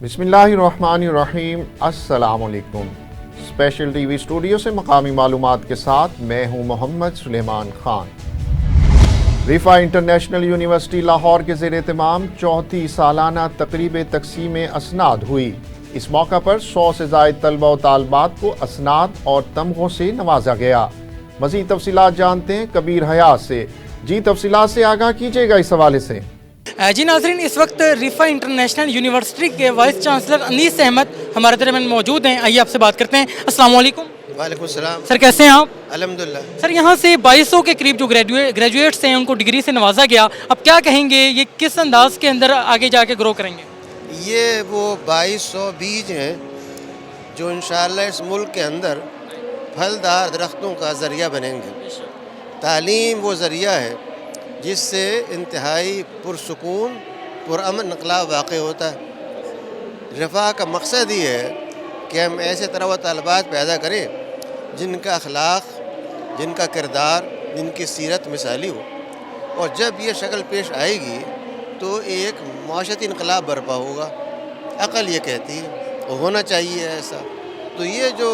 बिस्मिल्लाहिर्रहमानिर्रहीम। अस्सलाम वालेकुम। स्पेशल टीवी स्टूडियो से मकामी मालूमात के साथ मैं हूं मोहम्मद सुलेमान खान। रिफा इंटरनेशनल यूनिवर्सिटी लाहौर के ज़ेर एहतमाम चौथी सालाना तकरीब तकसीम असनाद हुई। इस मौका पर 100 से ज़ायद तलबा व तालबात को असनाद और तमगों से नवाजा गया। मज़ीद तफसीलात जानते हैं कबीर हयात से। जी तफसीलात से आगाह कीजिएगा इस हवाले से। जी नाज़रीन, इस वक्त रिफ़ा इंटरनेशनल यूनिवर्सिटी के वाइस चांसलर अनीस अहमद हमारे दरमियान मौजूद हैं। आइए आपसे बात करते हैं। अस्सलाम वालेकुम। वालेकुम सलाम। सर कैसे हैं आप? अल्हम्दुलिल्लाह। सर यहाँ से 2200 के करीब जो ग्रेजुएट्स हैं उनको डिग्री से नवाजा गया। अब क्या कहेंगे, ये किस अंदाज के अंदर आगे जाके ग्रो करेंगे? ये वो 2200 बीज हैं जो इंशाअल्लाह इस मुल्क के अंदर फलदार दरख्तों का ज़रिया बनेंगे। तालीम वो ज़रिया है जिससे इंतहाई पुरसुकून पुरअमन इनक़लाब वाक़ होता है। रिफ़ा का मकसद ये है कि हम ऐसे तरह तलबात पैदा करें जिनका अखलाक, जिनका किरदार, जिनकी सीरत मिसाली हो, और जब ये शक्ल पेश आएगी तो एक माशरती इनक़लाब बर्पा होगा। अक़ल ये कहती है और होना चाहिए ऐसा। तो ये जो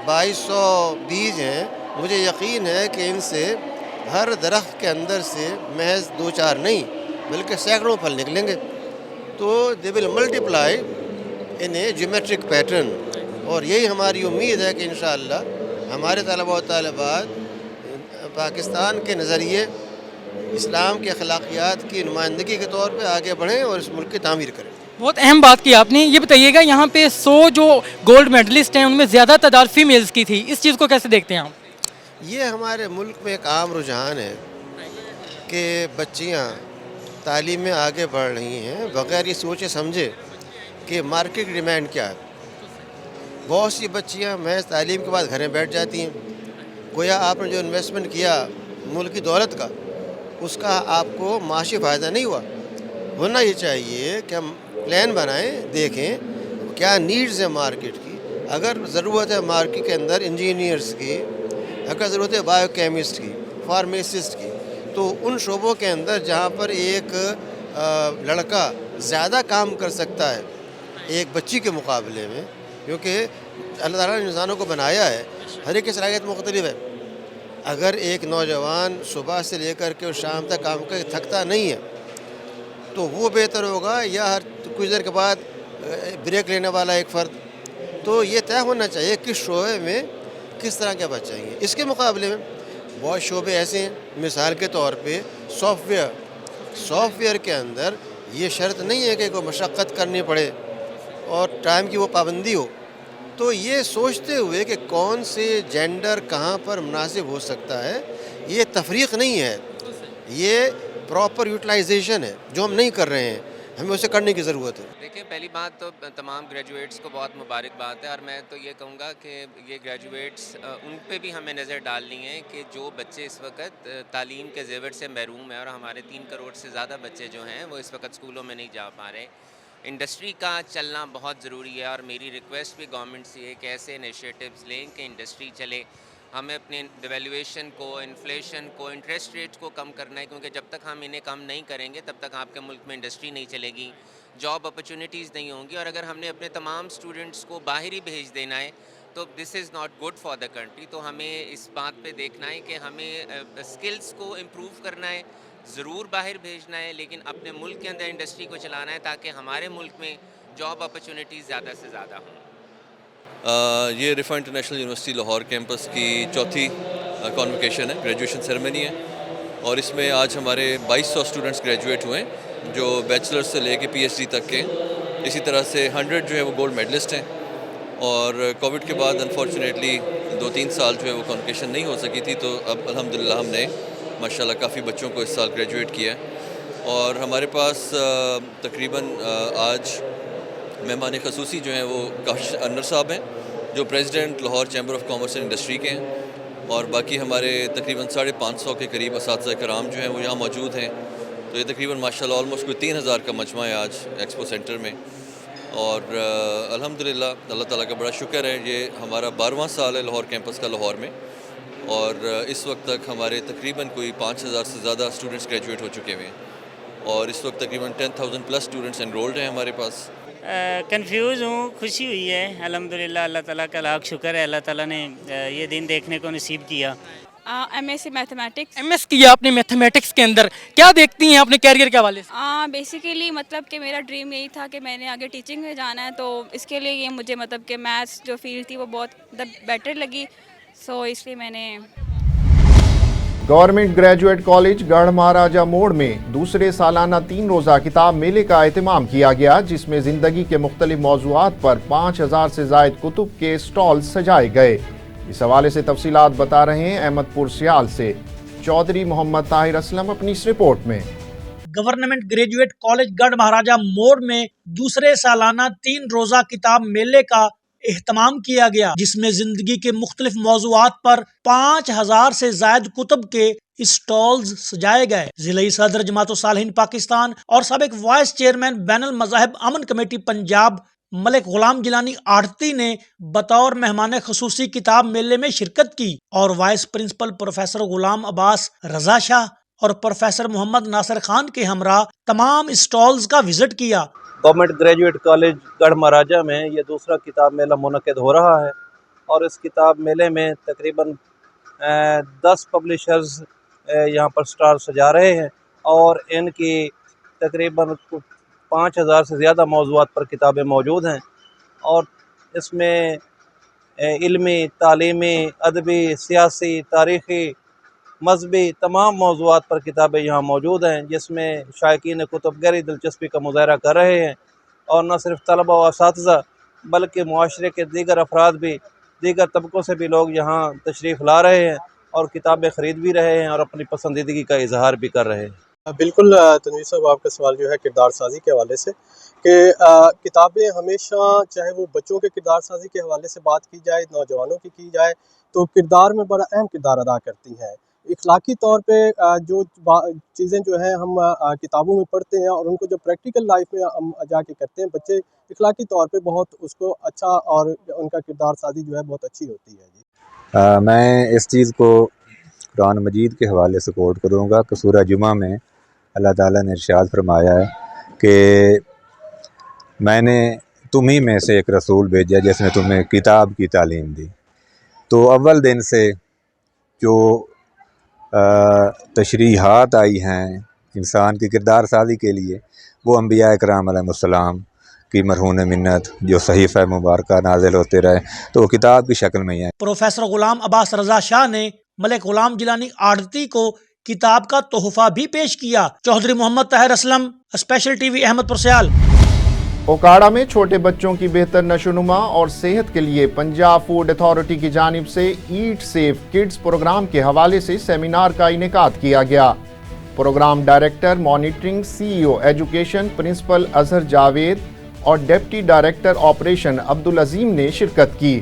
2200 बीज हैं, मुझे यकीन है कि इनसे हर दरख्त के अंदर से महज 2-4 नहीं बल्कि सैकड़ों फल निकलेंगे। तो they will multiply in A geometric pattern, और यही हमारी उम्मीद है कि इंशाअल्लाह हमारे तलबा व तालिबात पाकिस्तान के नज़रिए इस्लाम के अखलाकियात की नुमाइंदगी के तौर पे आगे बढ़ें और इस मुल्क की तामीर करें। बहुत अहम बात की आपने। ये बताइएगा, यहाँ पे 100 जो गोल्ड मेडलिस्ट हैं उनमें ज़्यादा तादाद फीमेल्स की थी। इस चीज़ को कैसे देखते हैं आप? ये हमारे मुल्क में एक आम रुझान है कि बच्चियाँ तालीम में आगे बढ़ रही हैं बग़ैर ये सोचे समझे कि मार्केट की डिमांड क्या है। बहुत सी बच्चियाँ महज तालीम के बाद घर में बैठ जाती हैं। गोया आपने जो इन्वेस्टमेंट किया मुल्क की दौलत का, उसका आपको माशी फ़ायदा नहीं हुआ। होना ये चाहिए कि हम प्लान बनाएं, देखें क्या नीड्स है मार्केट की। अगर ज़रूरत है मार्केट के अंदर इंजीनियर्स की, अगर ज़रूरत है बायोकेमिस्ट की, फार्मासिस्ट की, तो उन शोबों के अंदर जहाँ पर एक लड़का ज़्यादा काम कर सकता है एक बच्ची के मुकाबले में, क्योंकि अल्लाह ताला ने इंसानों को बनाया है, हर एक की सलाहियत मुख्तलिफ है। अगर एक नौजवान सुबह से लेकर के शाम तक काम करके थकता नहीं है तो वो बेहतर होगा, या हर कुछ देर के बाद ब्रेक लेने वाला एक फ़र्द। तो ये तय होना चाहिए किस शोबे में किस तरह के बच्चे चाहिए। इसके मुकाबले में बहुत शोबे ऐसे हैं, मिसाल के तौर पे सॉफ्टवेयर के अंदर ये शर्त नहीं है कि कोई मशक्क़त करनी पड़े और टाइम की वो पाबंदी हो। तो ये सोचते हुए कि कौन से जेंडर कहाँ पर मुनासिब हो सकता है, ये तफरीक़ नहीं है, ये प्रॉपर यूटिलाइजेशन है जो हम नहीं कर रहे हैं। हमें उसे करने की ज़रूरत है। देखिए, पहली बात तो तमाम ग्रेजुएट्स को बहुत मुबारकबाद है, और मैं तो ये कहूँगा कि ये ग्रेजुएट्स उन पे भी हमें नज़र डालनी है कि जो बच्चे इस वक्त तालीम के ज़ेवर से महरूम हैं, और हमारे 3 करोड़ से ज़्यादा बच्चे जो हैं वो इस वक्त स्कूलों में नहीं जा पा रहे। इंडस्ट्री का चलना बहुत ज़रूरी है, और मेरी रिक्वेस्ट भी गवर्नमेंट से है कि ऐसे इनिशिएटिव्स लें कि इंडस्ट्री चले। हमें अपने डिवेल्यूएशन को, इन्फ्लेशन को, इंटरेस्ट रेट को कम करना है, क्योंकि जब तक हम इन्हें कम नहीं करेंगे तब तक आपके मुल्क में इंडस्ट्री नहीं चलेगी, जॉब अपॉर्चुनिटीज़ नहीं होंगी। और अगर हमने अपने तमाम स्टूडेंट्स को बाहर ही भेज देना है तो this is not good for the country. तो हमें इस बात पे देखना है कि हमें स्किल्स को इम्प्रूव करना है, ज़रूर बाहर भेजना है, लेकिन अपने मुल्क के अंदर इंडस्ट्री को चलाना है ताकि हमारे मुल्क में जॉब अपॉर्चुनिटीज़ ज़्यादा से ज़्यादा हों। ये रिफ़ा इंटरनेशनल यूनिवर्सिटी लाहौर कैंपस की चौथी कॉन्वोकेशन है, ग्रेजुएशन सेरेमनी है, और इसमें आज हमारे 2200 स्टूडेंट्स ग्रेजुएट हुए हैं जो बैचलर से लेके पीएचडी तक के। इसी तरह से 100 जो है वो गोल्ड मेडलिस्ट हैं, और कोविड के बाद अनफॉर्चुनेटली 2-3 साल जो है वो कॉन्वोकेशन नहीं हो सकी थी, तो अब अल्हम्दुलिल्लाह हमने माशाल्लाह काफ़ी बच्चों को इस साल ग्रेजुएट किया है। और हमारे पास तकरीबन आज मेहमान खसूसी जो हैं वो काशिश अनवर साहब हैं, जो president Lahore chamber of commerce and industry के हैं, और बाकी हमारे तकरीबन 550 के करीब असातिज़ा कराम जो हैं वो यहाँ मौजूद हैं। तो ये तकरीबन माशाल्लाह ऑलमोस्ट कोई 3000 का मजमा है आज एक्सपो सेंटर में। और अल्हम्दुलिल्लाह अल्लाह ताला का बड़ा शुक्र है, ये हमारा 12वां साल है लाहौर कैंपस का लाहौर में, और इस वक्त तक हमारे तकरीबन कोई 5000 से ज़्यादा स्टूडेंट्स ग्रेजुएट हो चुके हुए हैं, और इस वक्त तकरीबन 10,000 प्लस स्टूडेंट्स एनरोल्ड हैं हमारे पास। کنفیوز ہوں، خوشی ہوئی ہے الحمدللہ، اللہ تعالیٰ کا لاکھ شکر ہے، اللہ تعالیٰ نے یہ دن دیکھنے کو نصیب کیا۔ M S C mathematics. M S کیا آپ نے میتھمیٹکس کے اندر، کیا دیکھتی ہیں اپنے کیریئر کے حوالے سے؟ بیسیکلی مطلب کہ میرا ڈریم یہی تھا کہ میں نے آگے ٹیچنگ میں جانا ہے، تو اس کے لیے یہ مجھے مطلب کہ میتھس جو فیلڈ تھی وہ بہت بیٹر لگی، سو اس لیے میں نے گورنمنٹ گریجویٹ کالج گڑھ مہاراجہ موڑ میں دوسرے سالانہ 3 روزہ کتاب میلے کا اہتمام کیا گیا، جس میں زندگی کے مختلف موضوعات پر 5000 سے زائد کتب کے سٹال سجائے گئے۔ اس حوالے سے تفصیلات بتا رہے ہیں احمد پور سیال سے چودھری محمد طاہر اسلم اپنی اس رپورٹ میں۔ گورنمنٹ گریجویٹ کالج گڑھ مہاراجہ موڑ میں دوسرے سالانہ 3 روزہ کتاب میلے کا اہتمام کیا گیا، جس میں زندگی کے مختلف موضوعات پر 5000 سے زائد کتب کے اسٹالز سجائے گئے۔ ضلعی صدر جماعت الصالحین پاکستان اور سابق وائس چیئرمین بین المذاہب امن کمیٹی پنجاب ملک غلام گیلانی آڑتی نے بطور مہمان خصوصی کتاب میلے میں شرکت کی، اور vice principal professor Ghulam Abbas رضا شاہ اور پروفیسر محمد ناصر خان کے ہمراہ تمام اسٹالز کا وزٹ کیا۔ گورنمنٹ گریجویٹ کالج گڑھ مہاراجہ میں یہ دوسرا کتاب میلہ منعقد ہو رہا ہے، اور اس کتاب میلے میں تقریباً 10 پبلشرز یہاں پر سٹال سجا رہے ہیں، اور ان کی تقریباً 5000 سے زیادہ موضوعات پر کتابیں موجود ہیں، اور اس میں علمی، تعلیمی، ادبی، سیاسی، تاریخی، مذہبی تمام موضوعات پر کتابیں یہاں موجود ہیں، جس میں شائقین کتب گہری دلچسپی کا مظاہرہ کر رہے ہیں، اور نہ صرف طلبہ و اساتذہ بلکہ معاشرے کے دیگر افراد بھی، دیگر طبقوں سے بھی لوگ یہاں تشریف لا رہے ہیں اور کتابیں خرید بھی رہے ہیں اور اپنی پسندیدگی کا اظہار بھی کر رہے ہیں۔ بالکل تنویر صاحب، آپ کا سوال جو ہے کردار سازی کے حوالے سے، کہ کتابیں ہمیشہ چاہے وہ بچوں کے کردار سازی کے حوالے سے بات کی جائے، نوجوانوں کی جائے، تو کردار میں بڑا اہم کردار ادا کرتی ہیں۔ اخلاقی طور پہ جو چیزیں جو ہیں ہم کتابوں میں پڑھتے ہیں، اور ان کو جو پریکٹیکل لائف میں ہم جا کے کرتے ہیں، بچے اخلاقی طور پہ بہت اس کو اچھا، اور ان کا کردار سازی جو ہے بہت اچھی ہوتی ہے۔ جی میں اس چیز کو قرآن مجید کے حوالے سے کوٹ کروں گا کہ سورہ جمعہ میں اللہ تعالیٰ نے ارشاد فرمایا ہے کہ میں نے تمہیں میں سے ایک رسول بھیجا جس نے تمہیں کتاب کی تعلیم دی۔ تو اول دن سے جو تشریحات آئی ہیں انسان کی کردار سازی کے لیے، وہ انبیاء کرام علیہ السلام کی مرہون منت جو صحیفہ مبارکہ نازل ہوتے رہے، تو وہ کتاب کی شکل میں ہی ہے۔ پروفیسر غلام عباس رضا شاہ نے ملک غلام گیلانی آڑتی کو کتاب کا تحفہ بھی پیش کیا۔ Chaudhry Muhammad Tahir Aslam, special T V, Ahmed Persial. Okara میں چھوٹے بچوں کی بہتر نشوونما اور صحت کے لیے پنجاب فوڈ اتھارٹی کی جانب سے ایٹ سیف کڈز پروگرام کے حوالے سے سیمینار کا انعقاد کیا گیا۔ Program director monitoring C E O education principal Azhar Javed اور ڈپٹی ڈائریکٹر آپریشن عبدالعظیم نے شرکت کی۔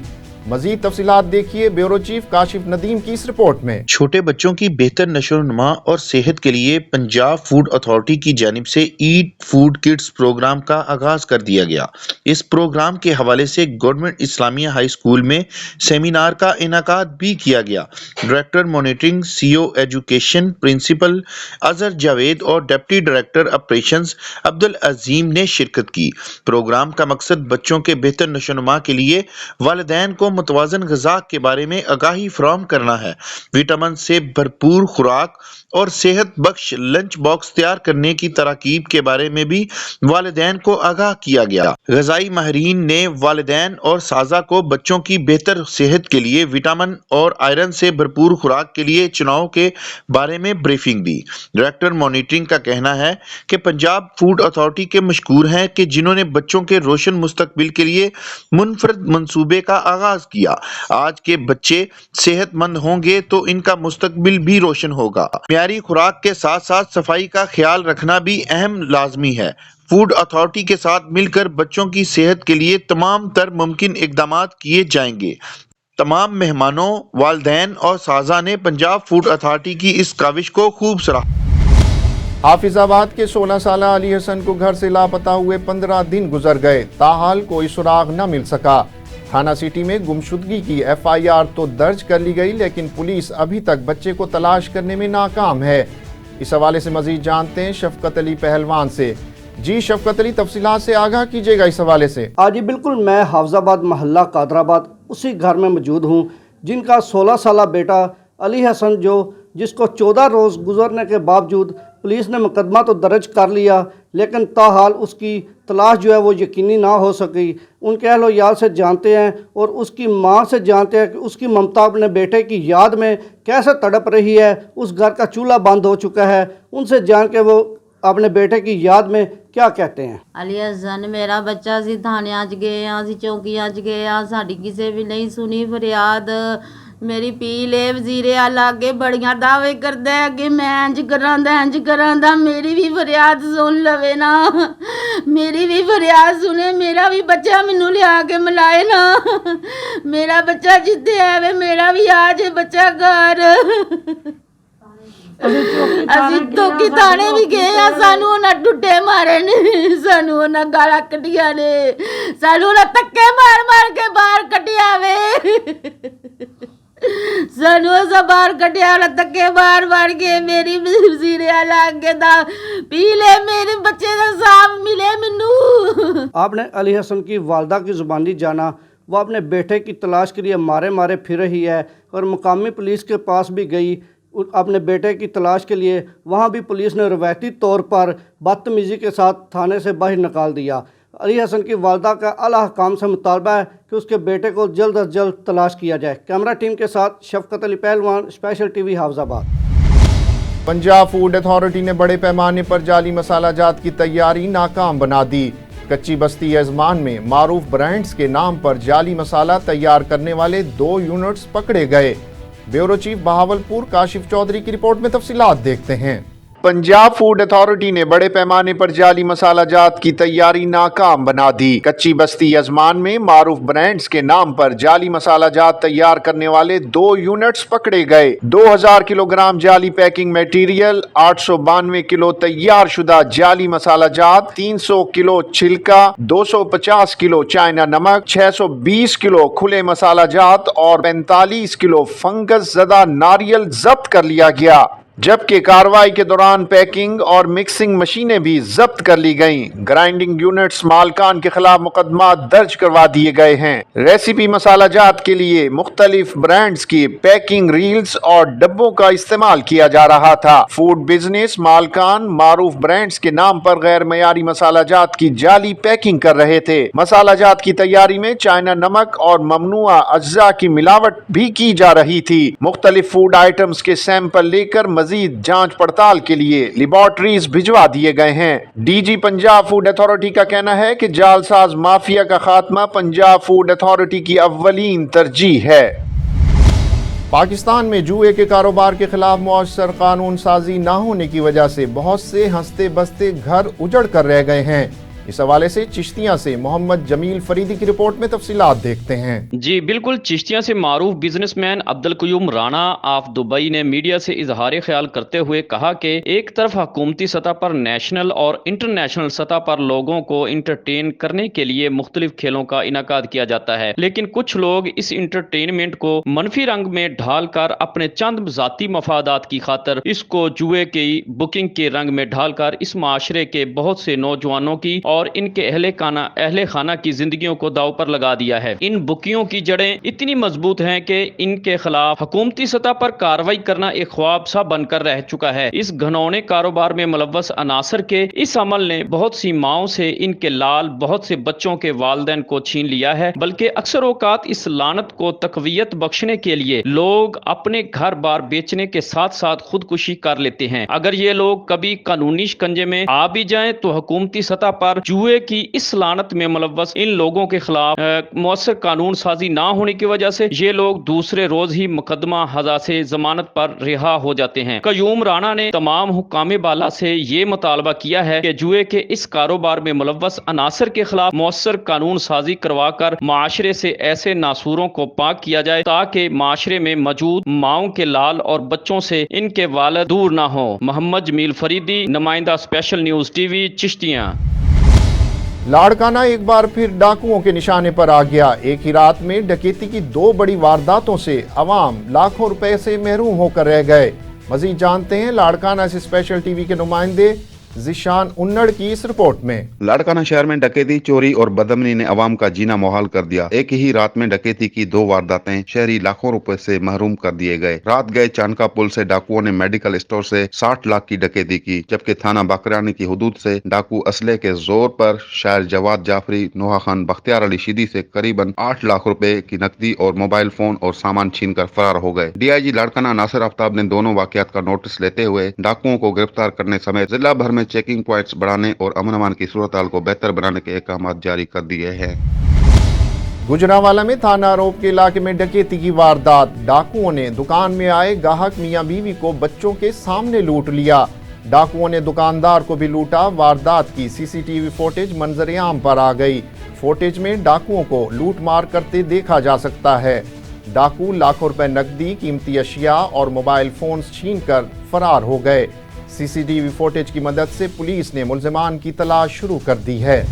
مزید تفصیلات دیکھیے بیورو چیف کاشف ندیم کی اس رپورٹ میں۔ چھوٹے بچوں کی بہتر نشو و نما اور صحت کے لیے پنجاب فوڈ اتھارٹی کی جانب سے ایٹ فوڈ کڈز پروگرام کا آغاز کر دیا گیا۔ اس پروگرام کے حوالے سے گورنمنٹ اسلامیہ ہائی اسکول میں سیمینار کا انعقاد بھی کیا گیا۔ Director monitoring C O education principal Azhar Javed اور ڈپٹی ڈائریکٹر آپریشنز عبدالعظیم نے شرکت کی۔ پروگرام کا مقصد بچوں کے بہتر نشو و نما کے لیے والدین کو متوازن غذا کے بارے میں آگاہی فراہم کرنا ہے۔ وٹامن سے بھرپور خوراک اور صحت بخش لنچ باکس تیار کرنے کی تراکیب کے بارے میں بھی والدین کو آگاہ کیا گیا۔ غذائی ماہرین نے والدین اور اساتذہ کو بچوں کی بہتر صحت کے لیے وٹامن اور آئرن سے بھرپور خوراک کے لیے چناؤ کے بارے میں بریفنگ دی۔ ڈائریکٹر مانیٹرنگ کا کہنا ہے کہ پنجاب فوڈ اتھارٹی کے مشکور ہیں کہ جنہوں نے بچوں کے روشن مستقبل کے لیے منفرد منصوبے کا آغاز کیا۔ آج کے بچے صحت مند ہوں گے تو ان کا مستقبل بھی روشن ہوگا۔ معیاری خوراک کے ساتھ ساتھ صفائی کا خیال رکھنا بھی اہم لازمی ہے۔ فوڈ اتھارٹی کے ساتھ مل کر بچوں کی صحت کے لیے تمام تر ممکن اقدامات کیے جائیں گے۔ تمام مہمانوں، والدین اور اساتذہ نے پنجاب فوڈ اتھارٹی کی اس کاوش کو خوب سراہا۔ حافظ آباد کے 16 سالہ علی حسن کو گھر سے لاپتہ ہوئے 15 دن گزر گئے، تاحال کوئی سراغ نہ مل سکا۔ تھانہ سٹی میں گمشدگی کی ایف آئی آر تو درج کر لی گئی، لیکن پولیس ابھی تک بچے کو تلاش کرنے میں ناکام ہے۔ اس حوالے سے مزید جانتے ہیں شفقت علی پہلوان سے۔ जी शफकत अली तफसीलात से आगाह कीजिएगा इस हवाले से। आज ही बिल्कुल मैं हाफजाबाद महल्ला कादराबाद उसी घर में मौजूद हूँ जिनका 16 साला बेटा अली हसन जिसको 14 रोज़ गुजरने के बावजूद पुलिस ने मुकदमा तो दर्ज कर लिया, लेकिन ताहाल उसकी तलाश जो है वो यकीनी ना हो सकी। उनके अहलो याद से जानते हैं और उसकी माँ से जानते हैं कि उसकी ममता अपने बेटे की याद में कैसे तड़प रही है। उस घर का चूल्हा बंद हो चुका है। उनसे जान के वो अपने बेटे की याद में क्या कहते हैं। अली हसन मेरा बच्चा असी थाने अज गए असी चौकी अज गए साड़ी किसी भी नहीं सुनी फरियाद। मेरी पीले वजीरे लागे बड़ियां दावे करदा है कि मैं इंज करांदा मेरी भी फरियाद सुन लवे ना, मेरी भी फरियाद सुने, मेरा भी बच्चा मैनू लिया के मिलाए ना, मेरा बच्चा जिद्दे है वे मेरा भी आ जाए बच्चा घर। ਅਸੀਂ ਧੋਖੀ ਥਾਣੇ ਵੀ ਗਏ ਆ, ਸਾਨੂੰ ਉਹਨਾਂ ਟੁੱਟੇ ਮਾਰੇ ਨੇ, ਸਾਨੂੰ ਉਹਨਾਂ ਗਾਲਾਂ ਕੱਢੀਆਂ ਨੇ, ਸਾਨੂੰ ਉਹਨਾਂ ਧੱਕੇ ਮਾਰ ਕੇ ਬਾਹਰ ਕੱਢਿਆ ਵੇ, ਸਾਨੂੰ ਅਸਾਂ ਬਾਹਰ ਕੱਢਿਆ ਉਹਨਾਂ ਧੱਕੇ ਮਾਰ ਕੇ। ਮੇਰੀ ਵਜ਼ੀਰੇ ਲਾਗੇ ਦਾ ਪੀ ਲੈ, ਮੇਰੇ ਬੱਚੇ ਦਾ ਸਾਫ ਮਿਲੇ ਮੈਨੂੰ। आपने अली हसन की वालदा की ज़ुबानी जाना, वो अपने बेटे की तलाश के लिए मारे फिर रही है और मुकामी पुलिस के पास भी गई अपने बेटे की तलाश के लिए। वहाँ भी पुलिस ने रवायती तौर पर बदतमीज़ी के साथ थाने से बाहर निकाल दिया। अली हसन की वालदा का आला हकाम से मुतालबा है कि उसके बेटे को जल्द अज जल्द तलाश किया जाए। कैमरा टीम के साथ शफकत अली पहलवान, special TV Hafizabad. Punjab food authority ने बड़े पैमाने पर जाली मसाला जात की तैयारी नाकाम बना दी। कच्ची बस्ती यजमान में मारूफ ब्रांड्स के नाम पर जाली मसाला तैयार करने वाले 2 यूनिट्स पकड़े गए। ब्यूरो चीफ बहावलपुर काशिफ चौधरी की रिपोर्ट में तफसीलात देखते हैं। पंजाब फूड अथॉरिटी ने बड़े पैमाने पर जाली मसाला जात की तैयारी नाकाम बना दी। कच्ची बस्ती यजमान में मारूफ ब्रांड्स के नाम पर जाली मसाला जात तैयार करने वाले 2 यूनिट्स पकड़े गए। 2000 किलोग्राम जाली पैकिंग मटेरियल, 892 किलो तैयार शुदा जाली मसाला जात, 300 किलो छिलका, 250 किलो चाइना नमक, 620 किलो खुले मसाला जात और 45 किलो फंगस ज़दा नारियल जब्त कर लिया गया। जबकि कार्रवाई के दौरान पैकिंग और मिक्सिंग मशीनें भी जब्त कर ली गईं। ग्राइंडिंग यूनिट्स मालकान के खिलाफ मुकदमा दर्ज करवा दिए गए हैं। रेसिपी मसाला जात के लिए मुख्तलिफ ब्रांड्स की पैकिंग रील्स और डब्बों का इस्तेमाल किया जा रहा था। फूड बिजनेस मालकान मारूफ ब्रांड्स के नाम पर गैर मयारी मसाला जात की जाली पैकिंग कर रहे थे। मसाला जात की तैयारी में चाइना नमक और ममनुआ अज्जा की मिलावट भी की जा रही थी। मुख्तलिफ फूड आइटम्स के सैंपल लेकर मजीद जांच पड़ताल के लिए लेबोरेटरीज भिजवा दिए गए हैं। डीजी पंजाब फूड अथॉरिटी का कहना है कि जालसाज माफिया का खात्मा पंजाब फूड अथॉरिटी की अव्वलीन तरजीह है। पाकिस्तान में जुए के कारोबार के खिलाफ मुअस्सर कानून साजी न होने की वजह से बहुत से हंसते बसते घर उजड़ कर रह गए हैं। इस हवाले से चिश्तियां से मोहम्मद जमील फरीदी की रिपोर्ट में तफसीलात देखते हैं। जी बिल्कुल, चिश्तियां से मारूफ businessman Abdul Qayyum Rana of Dubai ने मीडिया से इजहार ख्याल करते हुए कहा कि एक तरफ हुकूमती सतह पर नेशनल और इंटरनेशनल सतह पर लोगों को इंटरटेन करने के लिए मुख्तलिफ खेलों का इनाकाद किया जाता है, लेकिन कुछ लोग इस इंटरटेनमेंट को मनफी रंग में ढाल कर अपने चंद ज़ाती मफादात की खातर इसको जुए की बुकिंग के रंग में ढाल कर इस माशरे के बहुत से नौजवानों की और इनके अहले खाना की जिंदगियों को दाव पर लगा दिया है। इन बुकियों की जड़ें इतनी मजबूत हैं कि इनके खिलाफ हुकूमती सतह पर कार्रवाई करना एक ख्वाब सा बनकर रह चुका है। इस घनौने कारोबार में मुलव्वस अनासर के इस अमल ने बहुत सी माओं से इनके लाल, बहुत से बच्चों के वालिदैन को छीन लिया है, बल्कि अक्सर औकात इस लानत को तकवीयत बख्शने के लिए लोग अपने घर बार बेचने के साथ साथ खुदकुशी कर लेते हैं। अगर ये लोग कभी कानूनी शिकंजे में आ भी जाएं तो हुकूमती सतह पर जुए की इस लानत में मुलव्वस इन लोगों के खिलाफ मुअस्सर कानून साजी ना होने की वजह से ये लोग दूसरे रोज ही मुकदमा हजा से जमानत पर रिहा हो जाते हैं। क़य्यूम राना ने तमाम हुक्काम बाला से ये मुतालबा किया है कि जुए के इस कारोबार में मुलव्वस अनासर के खिलाफ मुअस्सर कानून साजी करवा कर माशरे से ऐसे नासूरों को पाक किया जाए ताकि माशरे में मौजूद माओं के लाल और बच्चों से इनके वालिद दूर ना हो। मोहम्मद जमील फरीदी, नुमाइंदा special news TV, Chishtian. Larkana एक बार फिर डाकुओं के निशाने पर आ गया। एक ही रात में डकैती की 2 बड़ी वारदातों से अवाम लाखों रुपए से महरूम होकर रह गए। मजीद जानते हैं लाड़काना से स्पेशल टीवी के नुमाइंदे जिशान उन्नड़ की इस रिपोर्ट में। लाड़काना शहर में डकैती, चोरी और बदअमनी ने अवाम का जीना मुहाल कर दिया। एक ही रात में डकैती की 2 वारदातें, शहरी लाखों रुपए से महरूम कर दिए गए। रात गए चानका पुल से डाकुओं ने मेडिकल स्टोर से 60 लाख की डकैती की, जबकि थाना बाकरानी की हुदूद से डाकू असले के जोर पर शायर जवाद जाफरी, नोहा खान, बख्तियार अली शीदी से करीबन 8 लाख रुपए की नकदी और मोबाइल फोन और सामान छीन कर फरार हो गए। DIG लाड़काना नासिर आफ्ताब ने दोनों वाकयात का नोटिस लेते हुए डाकुओं को गिरफ्तार करने समेत जिला भर में चेकिंग पॉइंट्स बढ़ाने और अमन अमान की सूरत हाल को बेहतर बनाने के अहकाम जारी कर दिए हैं। गुजरांवाला में थाना आरोप के इलाके में डकैती की वारदात। डाकुओं ने दुकान में आए गाहक मियां बीवी को बच्चों के सामने लूट लिया। डाकुओं ने दुकानदार को भी लूटा। वारदात की CCTV फुटेज मंजर आम पर आ गई। फुटेज में डाकुओं को लूट मार करते देखा जा सकता है। डाकू लाखों रुपए नकदी, कीमती अशिया और मोबाइल फोन्स छीन कर फरार हो गए। CCTV फुटेज की मदद से पुलिस ने मुल्जिमान की तलाश शुरू कर दी है।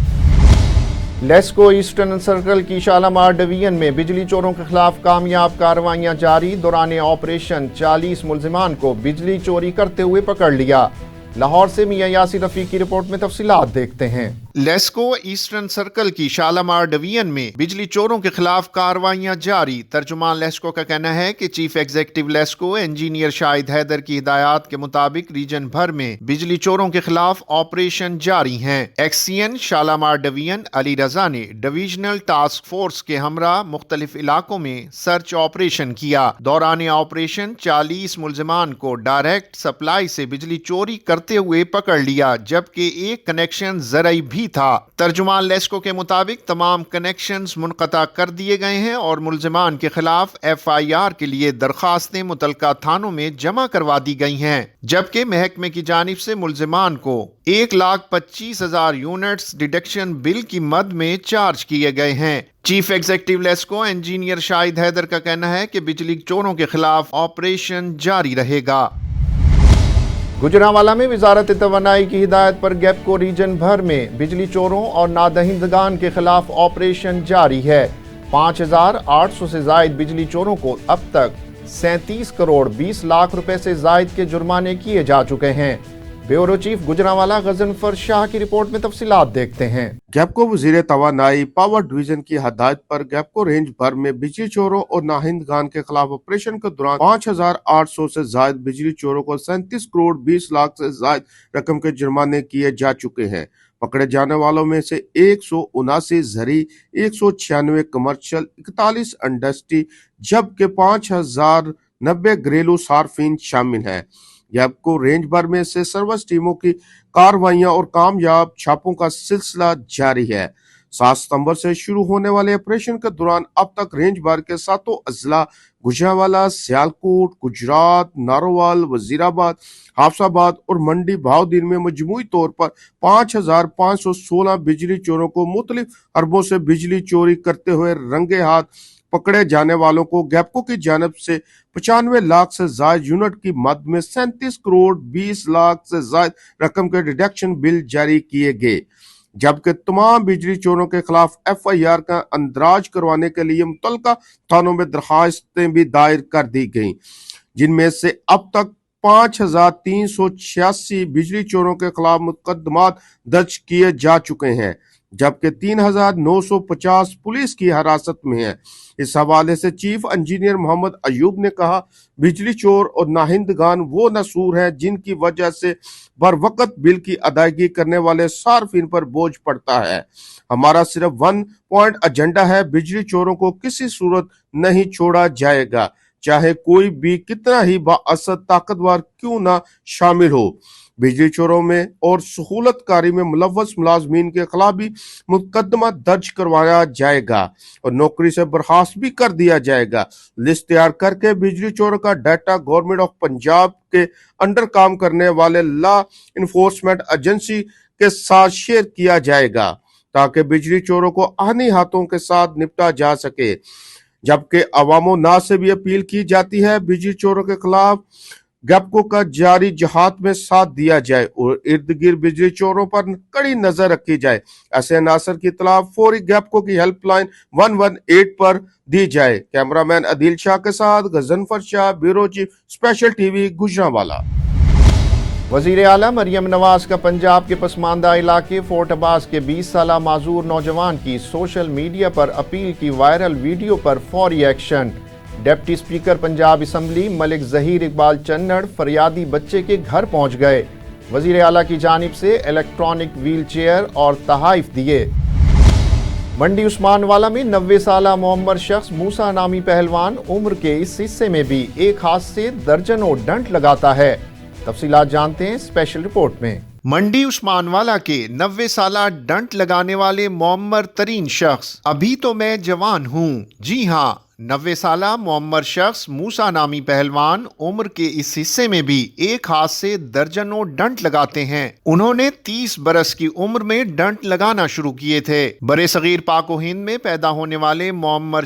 लेस्को ईस्टर्न सर्कल की शालामार डिवीजन में बिजली चोरों के खिलाफ कामयाब कार्रवाइयां जारी। दौरान ऑपरेशन 40 मुल्जिमान को बिजली चोरी करते हुए पकड़ लिया। लाहौर से मियां यासिर रफीक की रिपोर्ट में तफसीलात देखते हैं। लेस्को ईस्टर्न सर्कल की शालामार डिवीजन में बिजली चोरों के खिलाफ कार्रवाइयां जारी। तर्जुमान लेस्को का कहना है कि chief executive LESCO engineer Shahid Haider की हिदायत के मुताबिक रीजन भर में बिजली चोरों के खिलाफ ऑपरेशन जारी हैं। XCN शालामार डिवीजन अली रजा ने डिविजनल टास्क फोर्स के हमरा मुख्तलिफ इलाकों में सर्च ऑपरेशन किया। दौरान ऑपरेशन 40 मुल्जिमान को डायरेक्ट सप्लाई से बिजली चोरी करते हुए पकड़ लिया, जबकि एक कनेक्शन जरई भी था। तर्जुमान लेस्को के मुताबिक तमाम कनेक्शंस मुनक़ता कर दिए गए हैं और मुल्जिमान के खिलाफ FIR के लिए दरखास्तें मुतलका थानों में जमा करवा दी गई हैं, जबकि महकमे की जानिब से मुल्जिमान को 1,25,000 यूनिट्स डिडक्शन बिल की मद में चार्ज किए गए हैं। Chief executive LESCO engineer Shahid Haider का कहना है कि बिजली चोरों के खिलाफ ऑपरेशन जारी रहेगा। गुजरांवाला में वजारत तवानाई की हिदायत पर गैपको रीजन भर में बिजली चोरों और नादहिंदगान के खिलाफ ऑपरेशन जारी है। 5,800 से जायद बिजली चोरों को अब तक 37 करोड़ 20 लाख रुपए से जायद के जुर्माने किए जा चुके हैं। ब्यूरो चीफ गुजरांवाला गजनफर शाह की रिपोर्ट में तफसीलात देखते हैं। गैपको वजीर तवानाई पावर डिवीजन की हदायत पर गैपको रेंज भर में बिजली चोरों और नाहिंदगान के खिलाफ ऑपरेशन के दौरान 5,800 से जायद बिजली चोरों को 37 करोड़ 20 लाख से जायद रकम के जुर्माने किए जा चुके हैं। पकड़े जाने वालों में से 179 जरी, 196 कमर्शियल, 41 इंडस्ट्री जबकि 5,090 घरेलू सार्फिन शामिल हैं। गैपको रेंज भर में से सर्विस टीमों की कार्रवाइयां और कामयाब छापों का सिलसिला जारी है। 7 सितंबर से शुरू होने वाले ऑपरेशन के दौरान अब तक रेंज भर के 7 अजला गुजरांवाला, सियालकोट, गुजरात, नारोवाल, वजीराबाद, हाफसाबाद और मंडी भावदीन में मजमूई तौर पर 5,516 बिजली चोरों को मुख्तलिफ अरबों से बिजली चोरी करते हुए रंगे हाथ पकड़े जाने वालों को गैपको की जानब से 95 लाख से जायद यूनिट की मद में 37 करोड़ 20 लाख से जायद रकम के डिडक्शन बिल जारी किए गए, जबकि तमाम बिजली चोरों के खिलाफ FIR का अंदराज करवाने के लिए मुतल्लिका थानों में दरखास्तें भी दायर कर दी गईं, जिनमें से अब तक 5,386 बिजली चोरों के खिलाफ मुकदमात दर्ज किए जा चुके हैं, जबकि 3,950 पुलिस की हिरासत में है। इस हवाले से चीफ इंजीनियर मोहम्मद अयूब ने कहा, बिजली चोर और नाहिंदगान वो नसूर हैं जिनकी वजह से बर वक्त बिल की अदायगी करने वाले सार्फिन पर बोझ पड़ता है। हमारा सिर्फ 1 पॉइंट एजेंडा है, बिजली चोरों को किसी सूरत नहीं छोड़ा जाएगा, चाहे कोई भी कितना ही बाअसर ताकतवर क्यों ना शामिल हो। बिजली चोरों में और सहूलतकारी में मुलव्वस मुलाजमीन के खिलाफ भी मुकदमा दर्ज करवाया जाएगा और नौकरी से बर्खास्त भी कर दिया जाएगा। लिस्ट तैयार करके बिजली चोरों का डाटा गवर्नमेंट ऑफ पंजाब के अंडर काम करने वाले लॉ इन्फोर्समेंट एजेंसी के साथ शेयर किया जाएगा ताकि बिजली चोरों को आनी हाथों के साथ निपटा जा सके। जबकि अवामो नाज से भी अपील की जाती है बिजली चोरों के खिलाफ गैपको का जारी जहाद में साथ दिया जाए और इर्द गिर्द बिजली चोरों पर कड़ी नजर रखी जाए। ऐसे अनासर की इत्तला फौरी गैपको की हेल्पलाइन 118 पर दी जाए। कैमरामैन अदील शाह के साथ Ghazanfar Shah, bureau chief, special TV, Gujranwala. वज़ीर आला मरियम नवाज का पंजाब के पसमानदा इलाके फोर्ट अब्बास के 20 साला माजूर नौजवान की सोशल मीडिया पर अपील की वायरल वीडियो पर फौरी action. Deputy speaker Punjab assembly Malik Zaheer Iqbal Channar फरियादी बच्चे के घर पहुंच गए। वज़ीर आला की जानिब से इलेक्ट्रॉनिक व्हील चेयर और तहाइफ दिए। मंडी उस्मानवाला में 90 साला मोहम्मद शख्स मूसा नामी पहलवान उम्र के इस हिस्से में भी एक हाथ से दर्जनों डंट लगाता है। तफसीलात जानते हैं स्पेशल रिपोर्ट में। मंडी उस्मानवाला के 90 साला डंट लगाने वाले मोहम्मद तरीन शख्स अभी तो मैं जवान हूँ। जी हाँ, 90 साला मोहम्मद शख्स मूसा नामी पहलवान उम्र के इस हिस्से में भी एक हाथ से दर्जनों डंट लगाते हैं। उन्होंने 30 बरस की उम्र में डंट लगाना शुरू किए थे। बरे सगीर पाक व हिंद में पैदा होने वाले मोहम्मद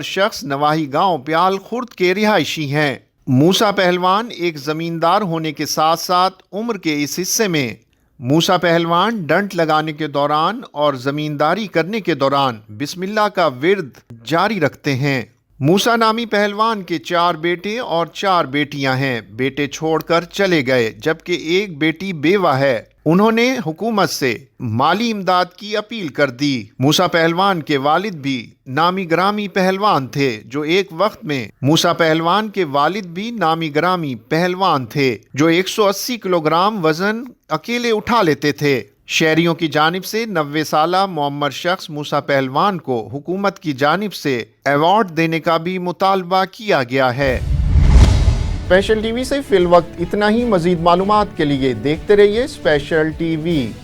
शख्स नवाही गांव प्याल खुर्द के रिहायशी हैं। मूसा पहलवान एक जमींदार होने के साथ साथ उम्र के इस हिस्से में मूसा पहलवान डंट लगाने के दौरान और जमींदारी करने के दौरान बिस्मिल्लाह का विर्द जारी रखते हैं। मूसा नामी पहलवान के 4 बेटे और 4 बेटियां हैं। बेटे छोड़कर चले गए जबकि एक बेटी बेवा है। उन्होंने हुकूमत से माली इमदाद की अपील कर दी। मूसा पहलवान के वालिद भी नामी ग्रामी पहलवान थे जो एक वक्त में 180 किलोग्राम वजन अकेले उठा लेते थे। शहरियों की जानिब से 90 साला मोहम्मद शख्स मूसा पहलवान को हुकूमत की जानिब से अवार्ड देने का भी मुतालबा किया गया है। स्पेशल टीवी से फिल वक्त इतना ही। मजीद मालूमात के लिए देखते रहिए स्पेशल टीवी।